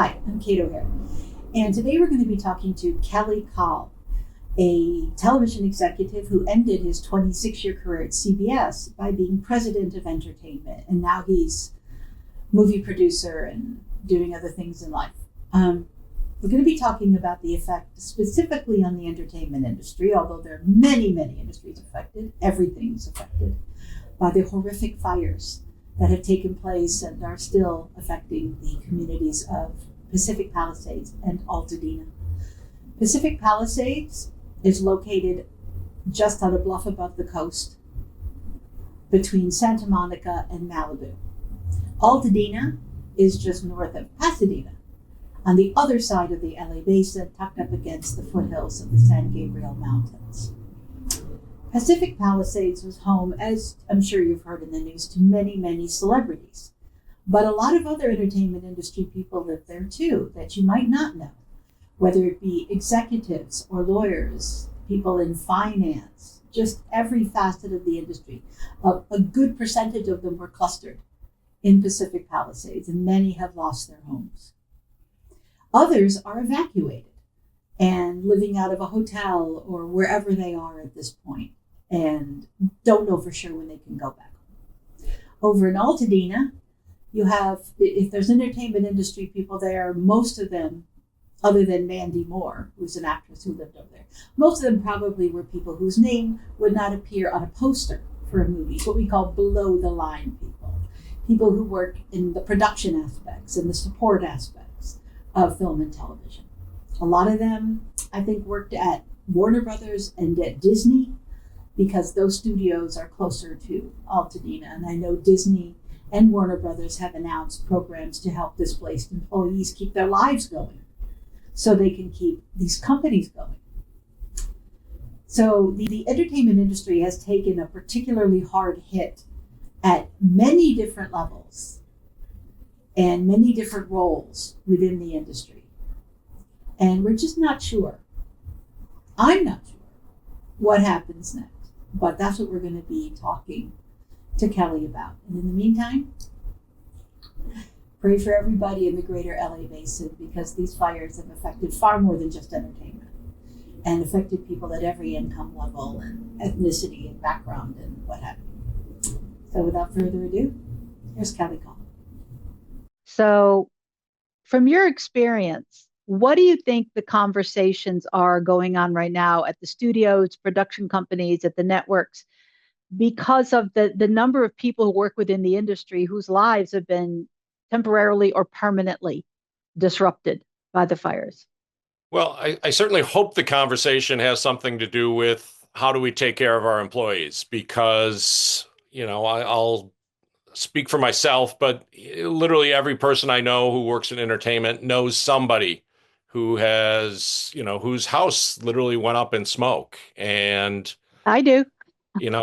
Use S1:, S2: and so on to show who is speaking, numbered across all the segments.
S1: Hi, I'm Kate O'Hare, and today we're going to be talking to Kelly Kahl, a television executive who ended his 26-year career at CBS by being President of Entertainment, and now he's movie producer and doing other things in life. We're going to be talking about the effect specifically on the entertainment industry, although there are many, many industries affected. Everything's affected by the horrific fires that have taken place and are still affecting the communities of Pacific Palisades and Altadena. Pacific Palisades is located just on a bluff above the coast between Santa Monica and Malibu. Altadena is just north of Pasadena, on the other side of the LA Basin, tucked up against the foothills of the San Gabriel Mountains. Pacific Palisades was home, as I'm sure you've heard in the news, to many, many celebrities. But a lot of other entertainment industry people live there too that you might not know, whether it be executives or lawyers, people in finance, just every facet of the industry. A good percentage of them were clustered in Pacific Palisades, and many have lost their homes. Others are evacuated and living out of a hotel or wherever they are at this point, and don't know for sure when they can go back. Over in Altadena, you have, if there's entertainment industry people there, most of them, other than Mandy Moore, who's an actress who lived over there, most of them probably were people whose name would not appear on a poster for a movie, what we call below the line people who work in the production aspects and the support aspects of film and television. A lot of them, I think, worked at Warner Brothers and at Disney because those studios are closer to Altadena. And I know Disney and Warner Brothers have announced programs to help displaced employees keep their lives going so they can keep these companies going. So the entertainment industry has taken a particularly hard hit at many different levels and many different roles within the industry. And we're just not sure. I'm not sure what happens next, but that's what we're going to be talking to Kelly about. And in the meantime, pray for everybody in the greater LA Basin because these fires have affected far more than just entertainment and affected people at every income level and ethnicity and background and what have you. So without further ado, here's Kelly Kahl.
S2: So from your experience, what do you think the conversations are going on right now at the studios, production companies, at the networks, because of the number of people who work within the industry whose lives have been temporarily or permanently disrupted by the fires?
S3: Well, I certainly hope the conversation has something to do with how do we take care of our employees, because, I'll speak for myself, but literally every person I know who works in entertainment knows somebody who has, whose house literally went up in smoke. And
S2: I do.
S3: and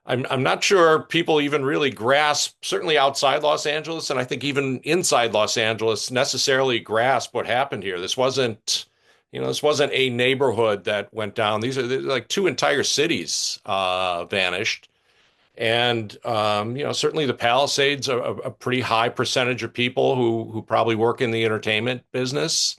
S3: I'm not sure people even really grasp, certainly outside Los Angeles, and I think even inside Los Angeles, necessarily grasp what happened here. This wasn't a neighborhood that went down. These are like two entire cities vanished. And, certainly the Palisades are a pretty high percentage of people who probably work in the entertainment business.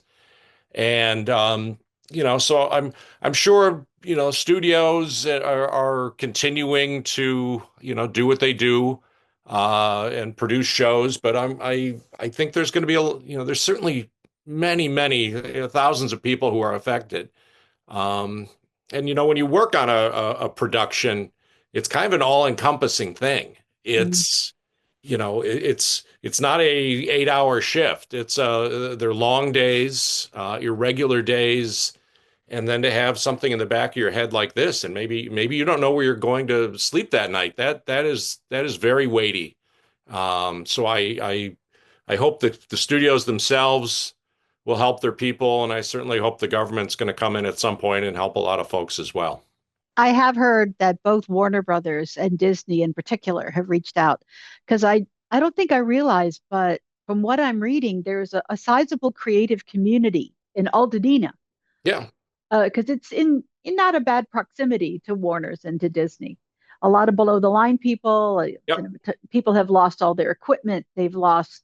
S3: And, so I'm sure, studios are continuing to, do what they do and produce shows. But I think there's going to be, there's certainly many, many thousands of people who are affected. And, when you work on a production, it's kind of an all-encompassing thing. It's, it's not a 8-hour shift. It's they're long days, irregular days, and then to have something in the back of your head like this, and maybe you don't know where you're going to sleep that night. That is very weighty. So I hope that the studios themselves will help their people, and I certainly hope the government's going to come in at some point and help a lot of folks as well.
S2: I have heard that both Warner Brothers and Disney in particular have reached out because I don't think I realized, but from what I'm reading, there's a sizable creative community in Altadena.
S3: Yeah.
S2: Because it's in not a bad proximity to Warner's and to Disney. A lot of below the line people,
S3: Yep.
S2: people have lost all their equipment. They've lost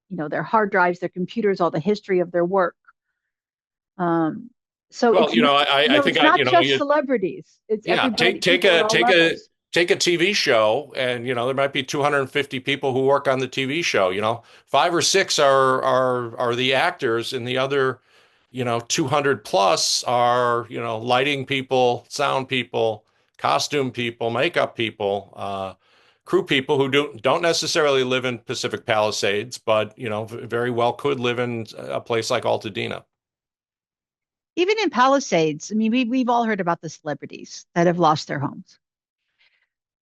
S2: their hard drives, their computers, all the history of their work. Um, so
S3: Well,
S2: it's
S3: I think
S2: it's not just
S3: you
S2: celebrities. It's
S3: yeah,
S2: everybody, people at all levels.
S3: take a TV show, and there might be 250 people who work on the TV show. Five or six are the actors, and the other 200 plus are lighting people, sound people, costume people, makeup people, crew people who don't necessarily live in Pacific Palisades, but very well could live in a place like Altadena.
S2: Even in Palisades, I mean, we've all heard about the celebrities that have lost their homes.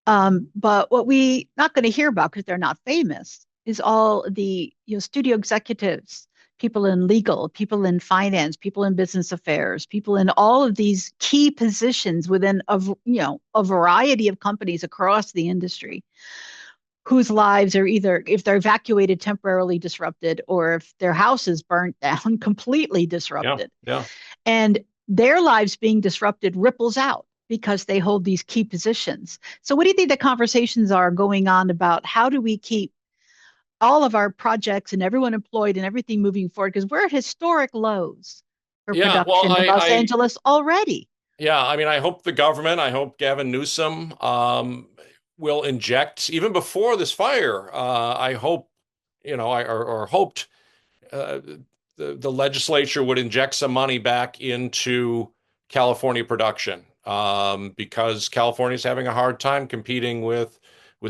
S2: But what we not going to hear about because they're not famous is all the studio executives, people in legal, people in finance, people in business affairs, people in all of these key positions within a variety of companies across the industry, whose lives are either, if they're evacuated, temporarily disrupted, or if their house is burnt down, completely
S3: Yeah,
S2: disrupted.
S3: yeah.
S2: And their lives being disrupted ripples out because they hold these key positions. So what do you think the conversations are going on about how do we keep all of our projects and everyone employed and everything moving forward? Because we're at historic lows for
S3: Yeah, well,
S2: production in Los Angeles already.
S3: yeah, I mean, I hope the government, I hope Gavin Newsom will inject, even before this fire, I hope, or hoped uh, the legislature would inject some money back into California production, because California is having a hard time competing with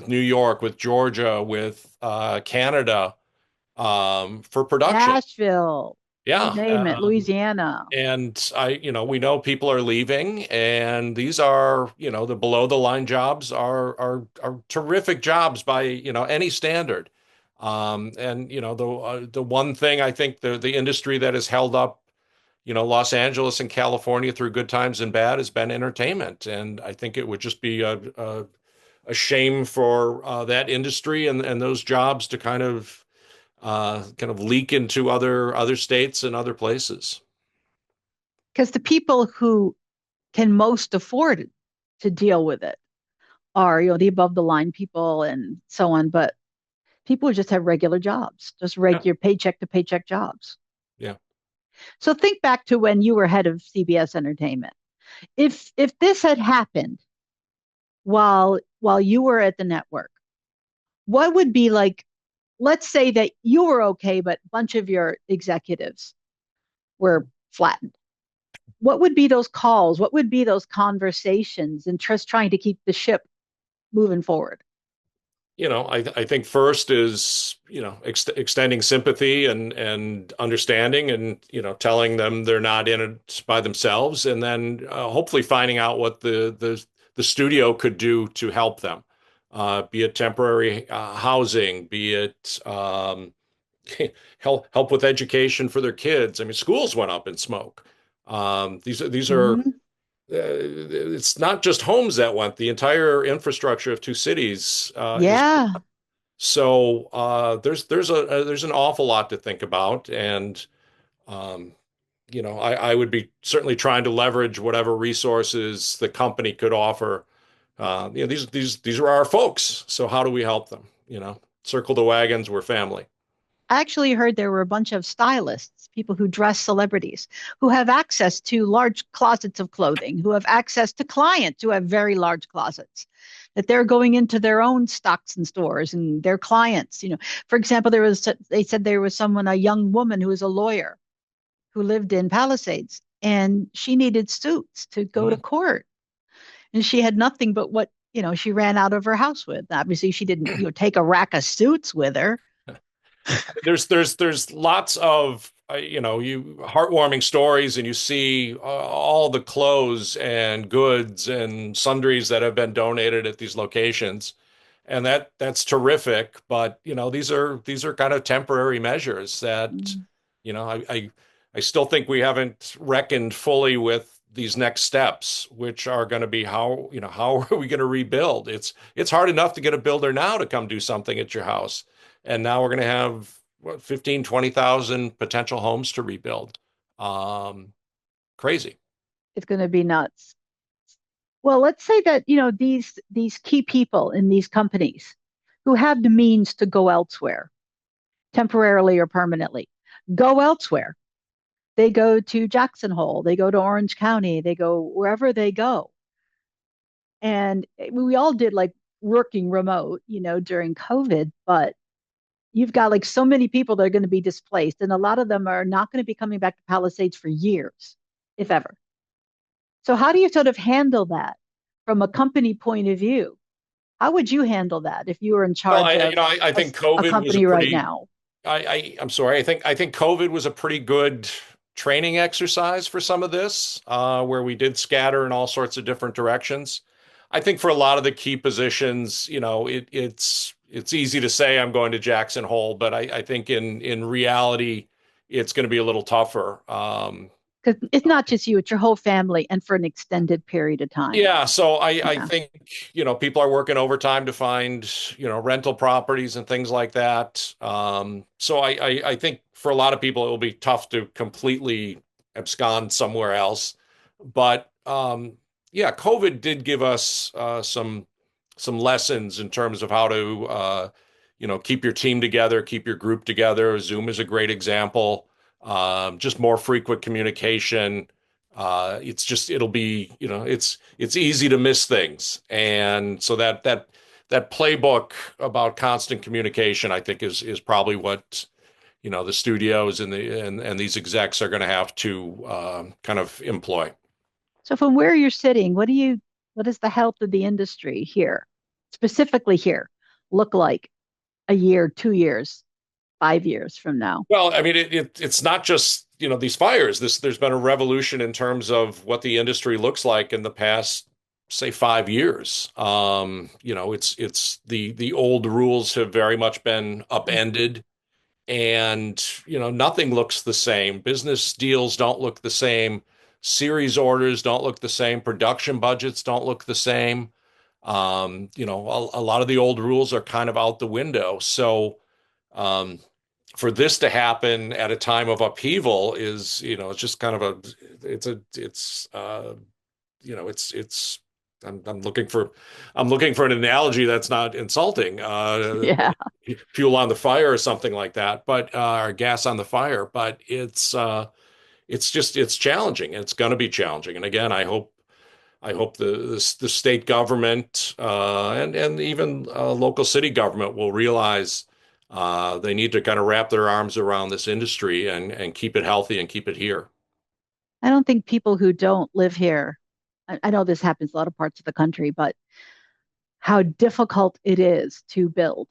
S3: New York, with Georgia, with Canada, for production.
S2: Nashville, you
S3: Yeah.
S2: name it, Louisiana.
S3: And we know people are leaving, and these are, the below the line jobs are terrific jobs by, any standard. And the one thing I think the industry that has held up, Los Angeles and California through good times and bad has been entertainment. And I think it would just be a shame for that industry and those jobs to kind of leak into other states and other places.
S2: Because the people who can most afford to deal with it are, the above the line people and so on. But people who just have regular jobs, just
S3: Yeah,
S2: regular paycheck to paycheck jobs.
S3: yeah.
S2: So think back to when you were head of CBS Entertainment. If this had happened while you were at the network, what would be like, let's say that you were okay, but a bunch of your executives were flattened. What would be those calls? What would be those conversations and just trying to keep the ship moving forward?
S3: I think first is, extending sympathy and understanding, and, telling them they're not in it by themselves, and then hopefully finding out what the studio could do to help them, be it temporary housing, be it help with education for their kids. I mean, schools went up in smoke. These are
S2: Mhm.
S3: It's not just homes that went, the entire infrastructure of two cities is.
S2: Yeah.
S3: So there's an awful lot to think about, and um, I would be certainly trying to leverage whatever resources the company could offer. These are our folks, so how do we help them? Circle the wagons, we're family.
S2: I actually heard there were a bunch of stylists, people who dress celebrities, who have access to large closets of clothing, who have access to clients who have very large closets, that they're going into their own stocks and stores and their clients. For example, they said there was a young woman who was a lawyer who lived in Palisades, and she needed suits to go to
S3: Mhm.
S2: court. And she had nothing but what, she ran out of her house with. Obviously, she didn't, take a rack of suits with her.
S3: There's lots of you heartwarming stories, and you see all the clothes and goods and sundries that have been donated at these locations, and that's terrific. But these are kind of temporary measures that
S2: Mm.
S3: I still think we haven't reckoned fully with these next steps, which are going to be how are we going to rebuild? It's hard enough to get a builder now to come do something at your house, and now we're going to have what, 15, 20,000 potential homes to rebuild. Um, Crazy.
S2: It's going to be nuts. Well, let's say that, these key people in these companies who have the means to go elsewhere, temporarily or permanently, go elsewhere. They go to Jackson Hole, they go to Orange County, they go wherever they go. And we all did like working remote, during COVID, but you've got like so many people that are going to be displaced, and a lot of them are not going to be coming back to Palisades for years, if ever. So, how do you sort of handle that from a company point of view? How would you handle that if you were in
S3: Well,
S2: charge of
S3: I
S2: a,
S3: think
S2: a
S3: COVID was a
S2: company right
S3: pretty,
S2: now?
S3: I'm sorry. I think COVID was a pretty good training exercise for some of this, where we did scatter in all sorts of different directions. I think for a lot of the key positions, it's easy to say I'm going to Jackson Hole, but I think in reality, it's going to be a little tougher.
S2: Because it's not just you, it's your whole family and for an extended period of time.
S3: Yeah, so I
S2: Yeah.
S3: think, people are working overtime to find, rental properties and things like that. So I think for a lot of people, it will be tough to completely abscond somewhere else. But yeah, COVID did give us some lessons in terms of how to keep your team together, keep your group together. Zoom is a great example. Just more frequent communication. It'll be, it's easy to miss things. And so that playbook about constant communication, I think is probably what, the studios and these execs are going to have to kind of employ.
S2: So from where you're sitting, what does the health of the industry here, specifically here, look like a year, 2 years, 5 years from now?
S3: Well, I mean, it's not just, these fires. There's been a revolution in terms of what the industry looks like in the past, say, 5 years. It's the old rules have very much been upended, and nothing looks the same. Business deals don't look the same. Series orders don't look the same. Production budgets don't look the same. A lot of the old rules are kind of out the window. So. Um, for this to happen at a time of upheaval is, it's just kind of it's I'm looking for an analogy that's not insulting,
S2: Yeah.
S3: fuel on the fire or something like that, but, or gas on the fire, but it's challenging. It's going to be challenging. And again, I hope the state government, and even local city government will realize they need to kind of wrap their arms around this industry and keep it healthy and keep it here.
S2: I don't think people who don't live here, I know this happens a lot of parts of the country, but how difficult it is to build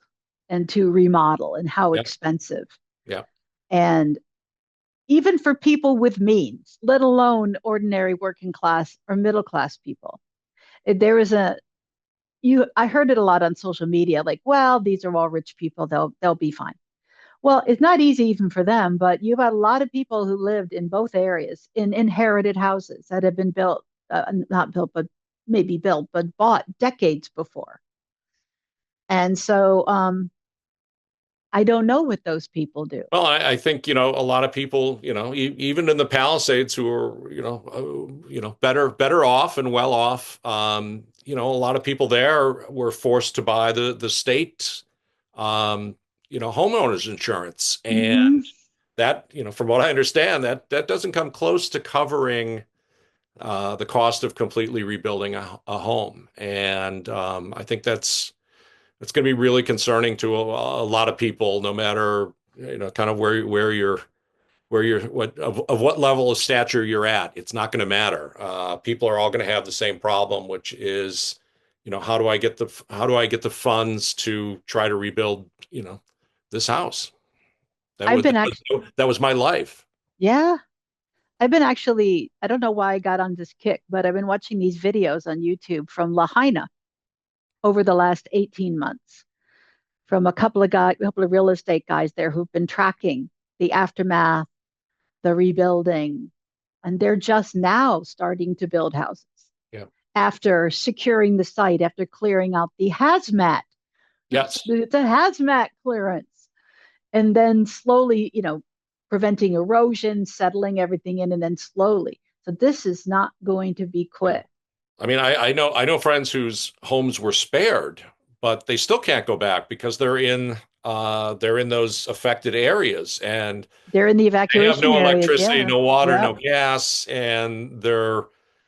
S2: and to remodel and how
S3: Yeah,
S2: expensive.
S3: yeah,
S2: And even for people with means, let alone ordinary working class or middle class people, there is I heard it a lot on social media, like, well, these are all rich people, they'll be fine. Well, it's not easy even for them, but you've got a lot of people who lived in both areas in inherited houses that have been built, not built, but maybe built, but bought decades before. And so I don't know what those people do.
S3: Well, I think, a lot of people, even in the Palisades who are, better off and well off, a lot of people there were forced to buy the state, um, homeowners insurance.
S2: Hmm.
S3: And that, from what I understand, that doesn't come close to covering the cost of completely rebuilding a home. And I think that's going to be really concerning to a lot of people, no matter, kind of where you're of what level of stature you're at. It's not going to matter. People are all going to have the same problem, which is, how do I get the funds to try to rebuild, this house? That
S2: I've
S3: was
S2: been
S3: that
S2: actually,
S3: was, that was my life.
S2: yeah, I've been actually, I don't know why I got on this kick, but I've been watching these videos on YouTube from Lahaina over the last 18 months from a couple of real estate guys there who've been tracking the aftermath, the rebuilding, and they're just now starting to build houses
S3: Yeah.
S2: after securing the site, after clearing out the hazmat,
S3: Yes.
S2: the hazmat clearance, and then slowly, preventing erosion, settling everything in, and then slowly. So this is not going to be
S3: Yeah.
S2: quick.
S3: I mean, I know friends whose homes were spared, but they still can't go back because they're in they're in those affected areas, and
S2: They're in the
S3: they have
S2: evacuation
S3: no
S2: areas.
S3: electricity,
S2: Yeah.
S3: no water, no
S2: Yep.
S3: gas, and their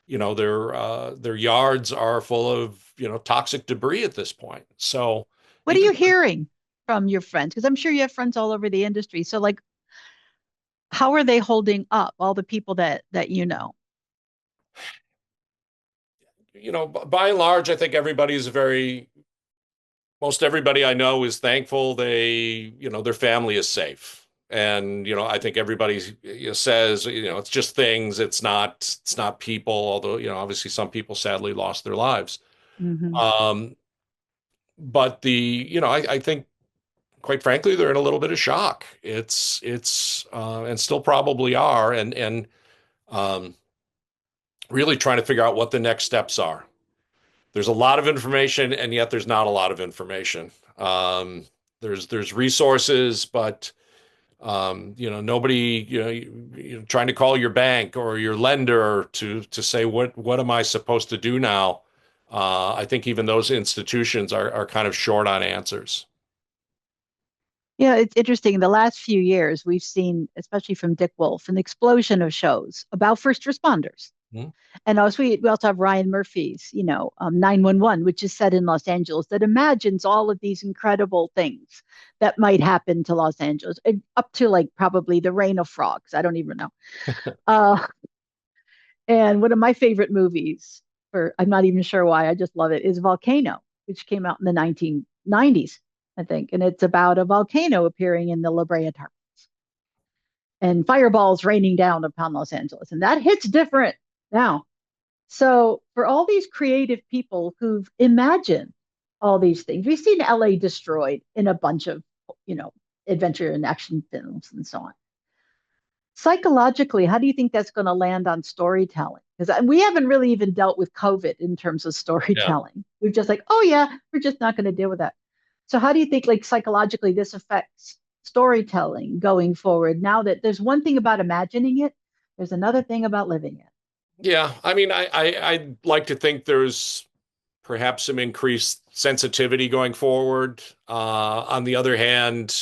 S3: yards are full of toxic debris at this point. So
S2: What are
S3: even
S2: you hearing from your friends? Because I'm sure you have friends all over the industry. So like, how are they holding up, all the people that you know?
S3: by and large, I think most everybody I know is thankful their family is safe. And, I think everybody says, it's just things. It's not people, although, obviously some people sadly lost their lives.
S2: Hmm.
S3: Um, but I think quite frankly, they're in a little bit of shock. And still probably are. And um, really trying to figure out what the next steps are. There's a lot of information, and yet there's not a lot of information. There's resources, but nobody, trying to call your bank or your lender to say what am I supposed to do now? I think even those institutions are kind of short on answers.
S2: Yeah, it's interesting. In the last few years, we've seen, especially from Dick Wolf, an explosion of shows about first responders.
S3: Hmm.
S2: And also, we also have Ryan Murphy's, 911, which is set in Los Angeles, that imagines all of these incredible things that might happen to Los Angeles, and up to like probably the rain of frogs. I don't even know. Uh, and one of my favorite movies, for I'm not even sure why, I just love it, is Volcano, which came out in the 1990s, I think. And it's about a volcano appearing in the La Brea Tar and fireballs raining down upon Los Angeles. And that hits different now. So for all these creative people who've imagined all these things, we've seen LA destroyed in a bunch of, you know, adventure and action films and so on. Psychologically, how do you think that's going to land on storytelling? Because we haven't really even dealt with COVID in terms of
S3: Yeah.
S2: storytelling. We're just like, oh yeah, we're just not going to deal with that. So how do you think like psychologically this affects storytelling going forward? Now that there's one thing about imagining it, there's another thing about living it.
S3: Yeah. I mean, I'd like to think there's perhaps some increased sensitivity going forward. On the other hand,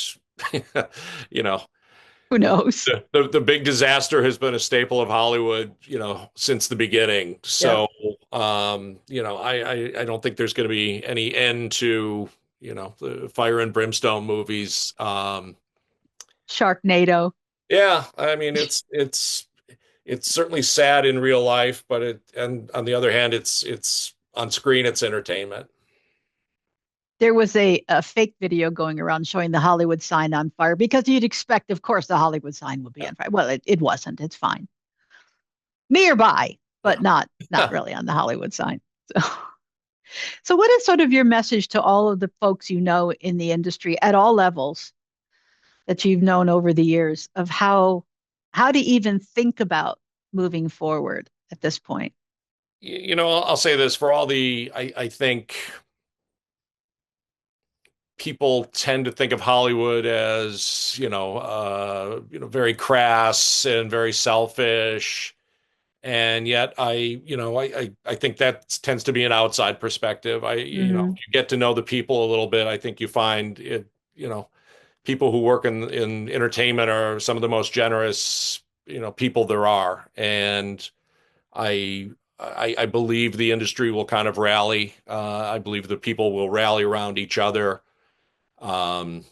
S3: you know,
S2: Who knows?
S3: the big disaster has been a staple of Hollywood, since the beginning.
S2: Yep.
S3: So, I don't think there's going to be any end to, the fire and brimstone movies.
S2: Sharknado.
S3: Yeah, I mean, it's certainly sad in real life, but and on the other hand, it's on screen, it's entertainment.
S2: There was a fake video going around showing the Hollywood sign on fire because you'd expect, of course, the Hollywood sign would be
S3: Yeah.
S2: on fire. Well, it wasn't. It's fine. Nearby, but
S3: Yeah.
S2: not really on the Hollywood sign. So, so what is sort of your message to all of the folks you know in the industry at all levels that you've known over the years of how to even think about moving forward at this point?
S3: I'll say this for all I think people tend to think of Hollywood as, very crass and very selfish. And yet I think that tends to be an outside perspective.
S2: Hmm.
S3: If you get to know the people a little bit, I think you find it, people who work in entertainment are some of the most generous, people there are. And I, I believe the industry will kind of rally. I believe the people will rally around each other. Um,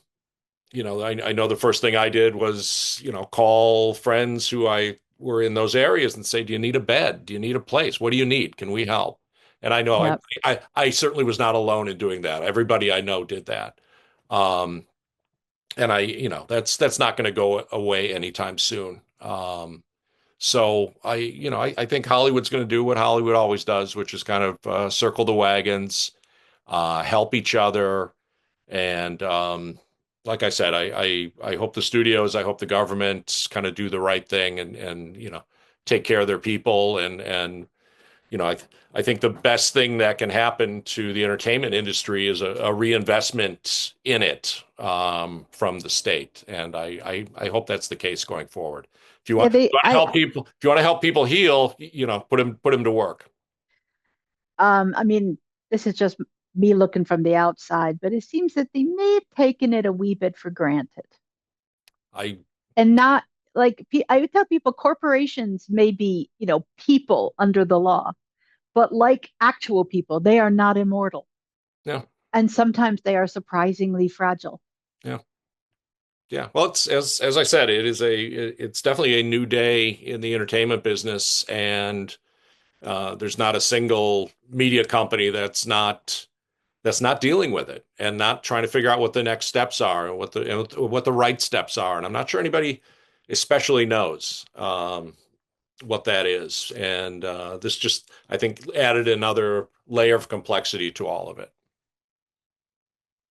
S3: I know the first thing I did was, call friends who I were in those areas and say, do you need a bed? Do you need a place? What do you need? Can we help? And I know
S2: Yep.
S3: I certainly was not alone in doing that. Everybody I know did that. Um, and that's not going to go away anytime soon. So I think Hollywood's going to do what Hollywood always does, which is kind of circle the wagons, help each other, and like I said, I hope the studios, I hope the government kind of do the right thing and take care of their people and I think the best thing that can happen to the entertainment industry is a reinvestment in it from the state, and I hope that's the case going forward. If you
S2: Yeah,
S3: want, if you want to help people, if you want to help people heal, put them to work.
S2: I mean, this is just me looking from the outside, but it seems that they may have taken it a wee bit for granted.
S3: I
S2: And not like I would tell people corporations may be, people under the law, but like actual people, they are not immortal.
S3: yeah.
S2: And sometimes they are surprisingly fragile.
S3: Yeah. Yeah. Well, it's as I said, it's definitely a new day in the entertainment business, and there's not a single media company that's not dealing with it and not trying to figure out what the next steps are and what the right steps are. And I'm not sure anybody especially knows what that is. And this just, I think, added another layer of complexity to all of it.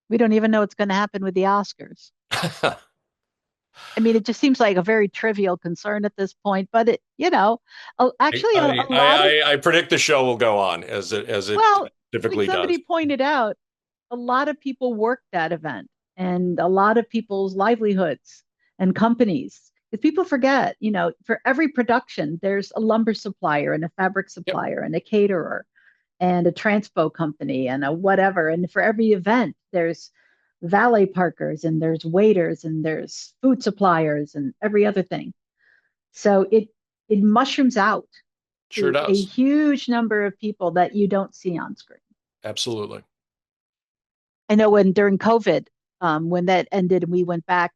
S2: We don't even know what's going to happen with the Oscars. I mean, it just seems like a very trivial concern at this point, but actually a lot of,
S3: I predict the show will go on as it
S2: well, like
S3: typically does.
S2: somebody pointed out, a lot of people work that event and a lot of people's livelihoods and companies. Because people forget, for every production, there's a lumber supplier and a fabric
S3: Yep.
S2: supplier and a caterer and a transpo company and a whatever. And for every event, there's valet parkers and there's waiters and there's food suppliers and every other thing. So it mushrooms out
S3: Sure
S2: to a
S3: does.
S2: huge number of people that you don't see on screen.
S3: Absolutely.
S2: I know during COVID, when that ended and we went back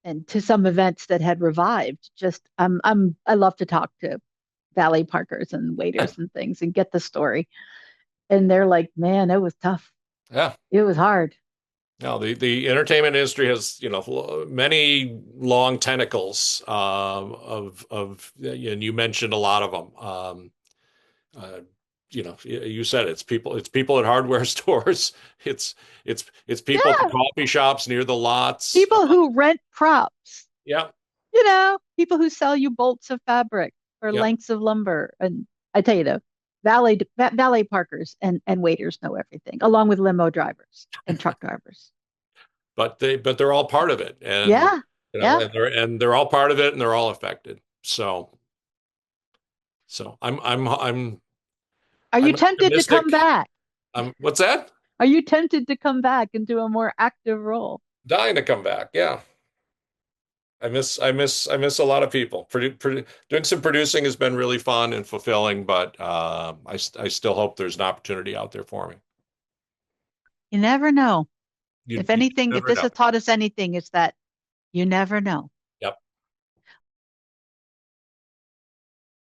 S2: and to some events that had revived, I love to talk to valet parkers and waiters and things and get the story. And they're like, man, it was tough.
S3: Yeah.
S2: It was hard.
S3: No, the entertainment industry has, many long tentacles and you mentioned a lot of them. Uh, you said it's people at hardware stores. It's people at the
S2: Yeah.
S3: coffee shops near the lots.
S2: People who rent props,
S3: Yeah,
S2: people who sell you bolts of fabric or
S3: yeah.
S2: lengths of lumber. And I tell you, valet parkers and waiters know everything, along with limo drivers and truck drivers.
S3: But they're all part of it, and
S2: Yeah. Yeah.
S3: they're all part of it, and they're all affected. So
S2: Are you
S3: I'm
S2: tempted to come
S3: optimistic.
S2: back?
S3: What's that?
S2: Are you tempted to come back into a more active role?
S3: Dying to come back. Yeah. I miss a lot of people. Doing some producing has been really fun and fulfilling, but I still hope there's an opportunity out there for me.
S2: You never know.
S3: You
S2: If anything, if
S3: never
S2: this
S3: know.
S2: has taught us anything, it's that you never know.